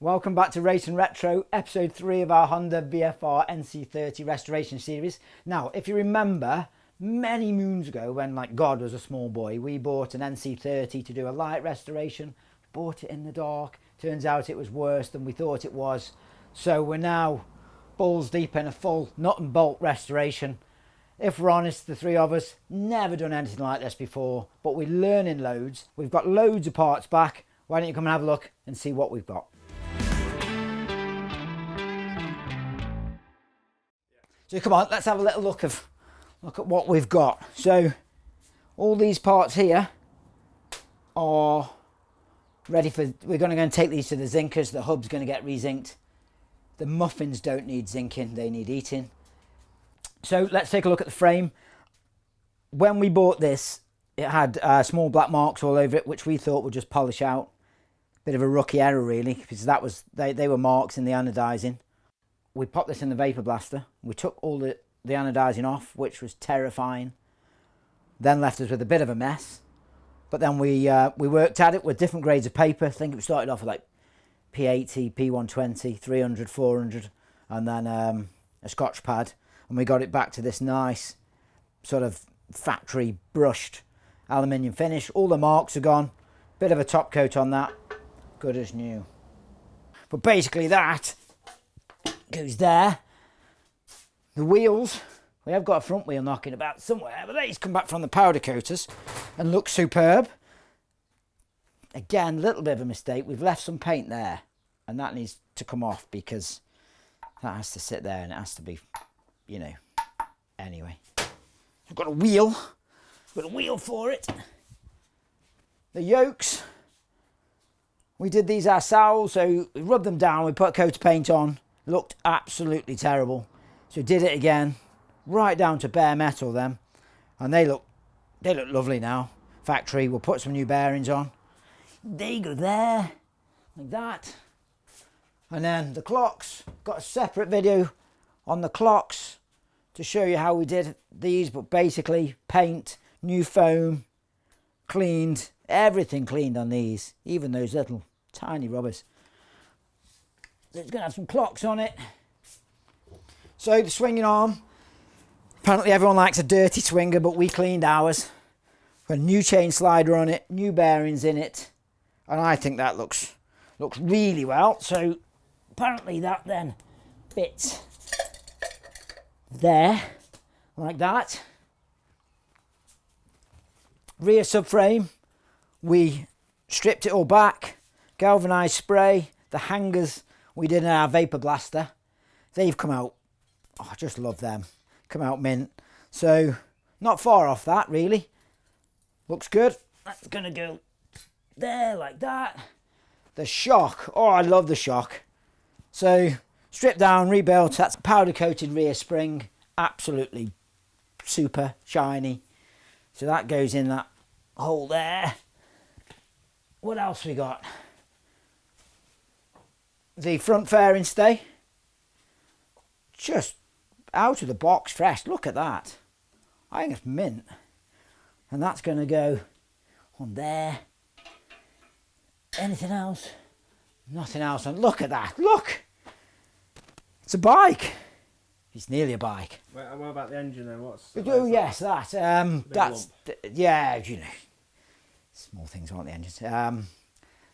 Welcome back to Race and Retro, episode 3 of our Honda VFR NC30 restoration series. Now, if you remember, many moons ago when God was a small boy, we bought an NC30 to do a light restoration. Bought it in the dark. Turns out it was worse than we thought it was. So we're now balls deep in a full nut and bolt restoration. If we're honest, the three of us, never done anything like this before, but we're learning loads. We've got loads of parts back. Why don't you come and have a look and see what we've got? So come on, let's have a little look at what we've got. So all these parts here are ready for, we're going to take these to the zinkers. The hub's going to get re-zinked. The muffins don't need zinking, they need eating. So let's take a look at the frame. When we bought this, it had small black marks all over it, which we thought would just polish out. Bit of a rookie error really, because that was they were marks in the anodizing. We popped this in the vapor blaster. We took all the anodizing off, which was terrifying. Then left us with a bit of a mess. But then we worked at it with different grades of paper. I think it started off with like P80, P120, 300, 400, and then a Scotch pad. And we got it back to this nice sort of factory brushed aluminium finish. All the marks are gone. Bit of a top coat on that. Good as new. But basically that goes there. The wheels, we have got a front wheel knocking about somewhere, but these come back from the powder coaters and look superb. Again, a little bit of a mistake. We've left some paint there and that needs to come off because that has to sit there and it has to be, you know, anyway. I've got a wheel. Got a wheel for it. The yokes, we did these ourselves, so we rubbed them down, we put a coat of paint on. Looked absolutely terrible. So did it again, right down to bare metal then. And they look lovely now. Factory, we'll put some new bearings on. They go there, like that. And then the clocks, got a separate video on the clocks to show you how we did these, but basically paint, new foam, cleaned, everything cleaned on these, even those little tiny rubbers. So it's going to have some clocks on it. So the swinging arm, apparently everyone likes a dirty swinger, but we cleaned ours. Got a new chain slider on it, new bearings in it, and I think that looks really well. So apparently that then fits there, like that. Rear subframe, we stripped it all back, galvanised spray, the hangers we did in our vapor blaster. They've come out, oh, I just love them, come out mint. So not far off that really. Looks good. That's going to go there like that. The shock, oh, I love the shock. So stripped down, rebuilt, that's powder coated rear spring, absolutely super shiny. So that goes in that hole there. What else we got? The front fairing stay, just out of the box fresh. Look at that. I think it's mint. And that's going to go on there. Anything else? Nothing else. And look at that. Look. It's a bike. It's nearly a bike. Wait, what about the engine then? Oh yes, that. That's yeah. You know, small things aren't the engines.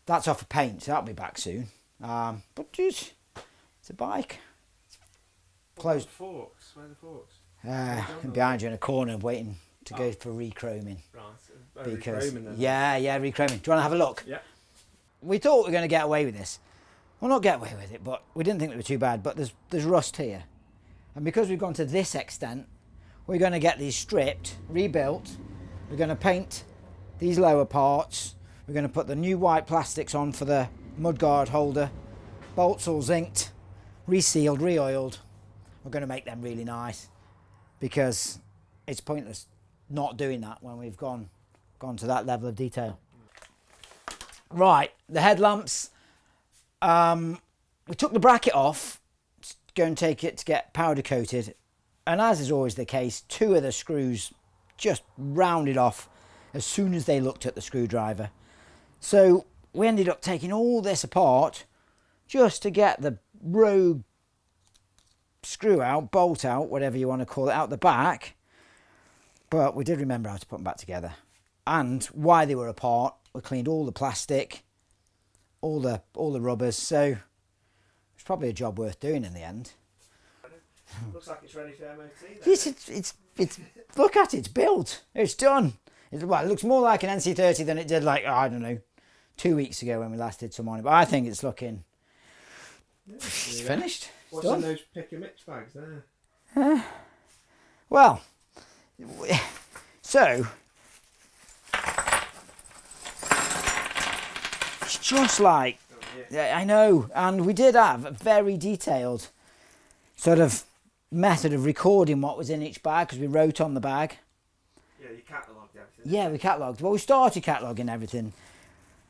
That's off of paint. So that'll be back soon. But just, it's a bike. It's closed. Where are the forks? Behind you in a corner waiting to go for rechroming. Right. Because rechroming then. yeah, rechroming. Do you want to have a look? Yeah. We thought we were going to get away with this. Well, not get away with it, but we didn't think it was too bad. But there's rust here, and because we've gone to this extent, we're going to get these stripped, rebuilt. We're going to paint these lower parts. We're going to put the new white plastics on for the mudguard holder, bolts all zinked, resealed, re-oiled. We're going to make them really nice because it's pointless not doing that when we've gone to that level of detail. Right, the headlamps, we took the bracket off to go and take it to get powder coated, and as is always the case, two of the screws just rounded off as soon as they looked at the screwdriver. So we ended up taking all this apart, just to get the rogue screw out, bolt out, whatever you want to call it, out the back. But we did remember how to put them back together. And while they were apart, we cleaned all the plastic, all the rubbers. So it's probably a job worth doing in the end. Looks like it's ready for MOT then. Yes, it's look at it, it's built. It's done. Well, it looks more like an NC30 than it did, like, I don't know, 2 weeks ago when we last did some on it. But I think it's looking... It's finished. What's It's in done. those pick and mix bags there? Well, so... It's just like... Yeah, I know. And we did have a very detailed sort of method of recording what was in each bag, because we wrote on the bag. Yeah, you catalogued everything. Yeah, we catalogued. Well, we started cataloguing everything.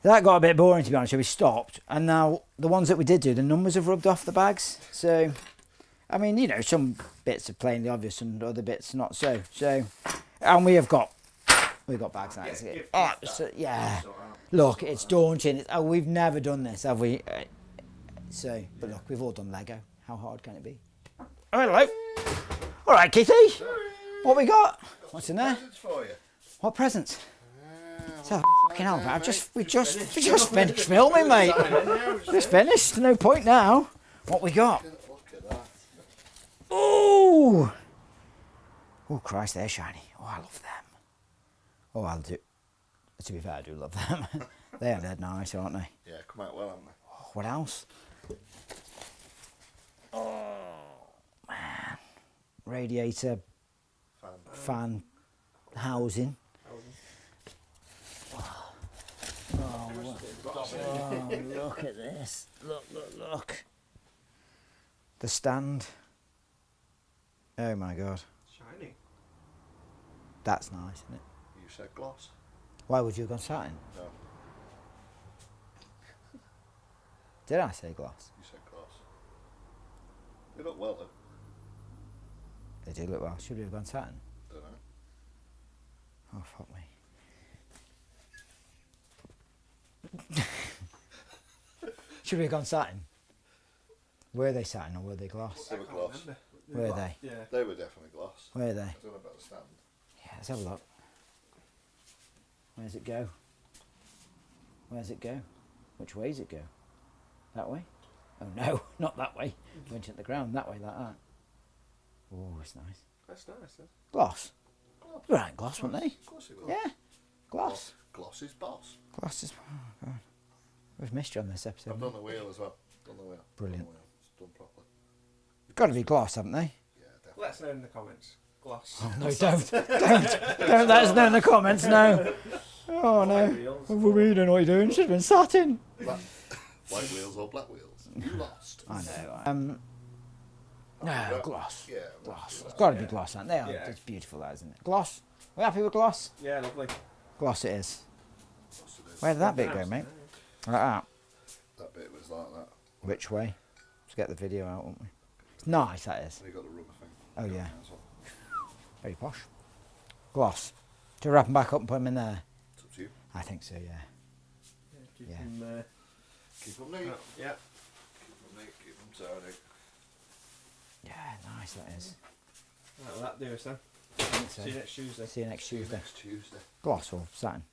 That got a bit boring, to be honest, so we stopped. And now the ones that we did do, the numbers have rubbed off the bags. So, I mean, you know, some bits are plainly obvious and other bits not so. So, and we've got bags like this. Oh, so, yeah. Look, it's daunting. We've never done this, have we? So, but look, we've all done Lego. How hard can it be? Oh, hello. All right, Kitty. What we got? What's in there? Presents for you. What presents? So fucking hell, we just finished filming, mate. Just finished. No point now. What we got? Look at that. Oh, oh Christ, they're shiny. Oh, I love them. Oh, I'll do. To be fair, I do love them. They are dead nice, aren't they? Yeah, come out well, haven't they? Oh, what else? Oh man, radiator, fan, housing. Oh, look at this. Look. The stand. Oh my God. Shiny. That's nice, isn't it? You said gloss. Why would you have gone satin? No, Did I say gloss? you said gloss. They look well though. They do look well. Should we have gone satin? Don't know. Oh, fuck me. Should we have gone satin? Were they satin or were they gloss? They were gloss. Were they? Yeah. They were definitely gloss. Were they? I don't know about the stand. Yeah, let's have a look. Where's it go? Where's it go? Which way does it go? That way? Oh no, not that way. Went at the ground, that way, like that. Oh, it's nice. That's nice. Then. Gloss. Right, gloss, weren't they? Of course it will. Yeah. Gloss. Gloss is boss. Gloss is... Oh, God. We've missed you on this episode. I've done the wheel as well. Done the wheel. Brilliant. Done the wheel. It's done properly. Got to be gloss, haven't they? Yeah, definitely. Let us know in the comments. Gloss. Oh, no, don't let us know in the comments, no. Oh, no. We don't know what you're doing. Should have been satin. White wheels or black wheels? You lost. I know. No, gloss. Yeah, Gloss. well, It's got to be gloss, aren't they? Yeah. It's beautiful, that, isn't it? Gloss. We happy with gloss? Yeah, lovely. Gloss it is. gloss it is. Where did that bit go, mate? Like that. That bit was like that. Which way? Let's get the video out, won't we? It's nice, that is. And you got the rubber thing. Oh, going yeah. there as well. Very posh. Gloss. Do we wrap them back up and put them in there? It's up to you. I think so, yeah. Keep Yeah. them, Keep them neat. yeah. Keep them neat. Keep them tidy. Yeah, nice, that is. Right, well, that'll do us then. I think so. See you next Tuesday. See you next Tuesday. Next Tuesday. Gloss or satin?